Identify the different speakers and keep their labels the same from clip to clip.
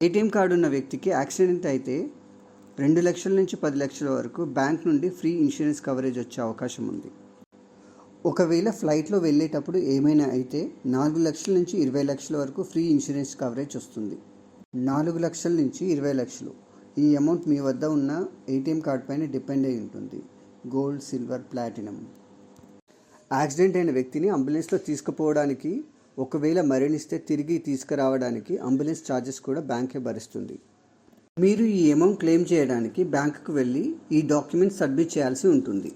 Speaker 1: ATM card ఉన్న వ్యక్తికి accident అయితే 2 లక్షల నుంచి 10 లక్షల వరకు బ్యాంక్ నుండి ఫ్రీ ఇన్సూరెన్స్ కవరేజ్ వచ్చే అవకాశం ఉంది. ఒకవేళ ఫ్లైట్లో వెళ్ళేటప్పుడు ఏమైనా అయితే 4 లక్షల నుంచి 20 లక్షల వరకు ఫ్రీ ఇన్సూరెన్స్ కవరేజ్ వస్తుంది. 4 లక్షల నుంచి 20 లక్షలు. ఈ అమౌంట్ మీ వద్ద ఉన్న ఏటీఎం కార్డ్ పైన డిపెండ్ అయి ఉంటుంది. Gold, silver, platinum. యాక్సిడెంట్ అయిన వ్యక్తిని అంబులెన్స్లో తీసుకుపోవడానికి, ఒకవేళ మరణిస్తే తిరిగి తీసుకురావడానికి అంబులెన్స్ ఛార్జెస్ కూడా బ్యాంకే భరిస్తుంది. మీరు ఈ అమౌంట్ క్లెయిమ్ చేయడానికి బ్యాంకుకు వెళ్ళి ఈ డాక్యుమెంట్స్ సబ్మిట్ చేయాల్సి ఉంటుంది.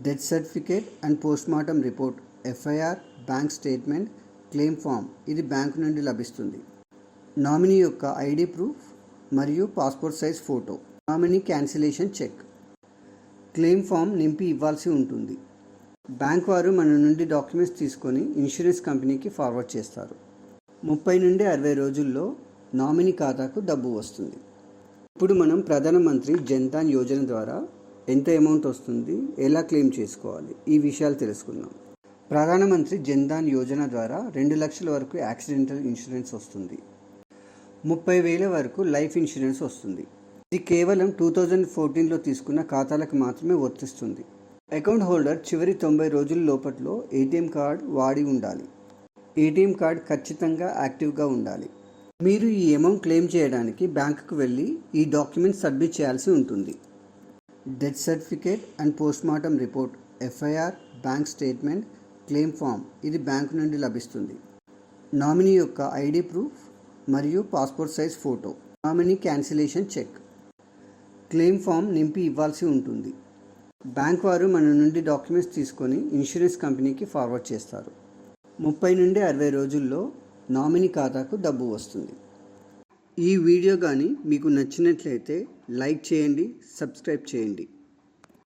Speaker 1: Death certificate and postmortem report, FIR, bank statement, claim form ఇది బ్యాంకు నుండి లభిస్తుంది. నామినీ యొక్క ఐడి ప్రూఫ్ మరియు passport size photo, nominee cancellation cheque, claim form నింపి ఇవ్వాల్సి ఉంటుంది. బ్యాంక్ వారు మన నుండి డాక్యుమెంట్స్ తీసుకొని ఇన్సూరెన్స్ కంపెనీకి ఫార్వర్డ్ చేస్తారు. 30 నుండి 60 రోజుల్లో నామినీ ఖాతాకు డబ్బు వస్తుంది. ఇప్పుడు మనం ప్రధానమంత్రి జన్ ధన్ యోజన ద్వారా ఎంత అమౌంట్ వస్తుంది, ఎలా క్లెయిమ్ చేసుకోవాలి, ఈ విషయాలు తెలుసుకుందాం. ప్రధానమంత్రి జన్ ధన్ యోజన ద్వారా 2 లక్షల వరకు యాక్సిడెంటల్ ఇన్సూరెన్స్ వస్తుంది. 30,000 వరకు లైఫ్ ఇన్సూరెన్స్ వస్తుంది. ఇది కేవలం 2014లో తీసుకున్న ఖాతాలకు మాత్రమే వర్తిస్తుంది. అకౌంట్ హోల్డర్ చివరి 90 రోజుల లోపట్లో ఏటీఎం కార్డ్ వాడి ఉండాలి. ఏటీఎం కార్డ్ ఖచ్చితంగా యాక్టివ్గా ఉండాలి. మీరు ఈ అమౌంట్ క్లెయిమ్ చేయడానికి బ్యాంకుకు వెళ్ళి ఈ డాక్యుమెంట్స్ సబ్మిట్ చేయాల్సి ఉంటుంది. Death certificate and postmortem report, FIR, bank statement, claim form ఇది బ్యాంకు నుండి లభిస్తుంది. నామినీ యొక్క ఐడి ప్రూఫ్ మరియు passport size photo, nominee cancellation cheque, claim form నింపి ఇవ్వాల్సి ఉంటుంది. బ్యాంక్ వారు మన నుండి డాక్యుమెంట్స్ తీసుకొని ఇన్సూరెన్స్ కంపెనీకి ఫార్వర్డ్ చేస్తారు. 30 నుండి 60 రోజుల్లో నామినీ ఖాతాకు డబ్బు వస్తుంది. ఈ వీడియో కానీ మీకు నచ్చినట్లయితే లైక్ చేయండి, సబ్స్క్రైబ్ చేయండి.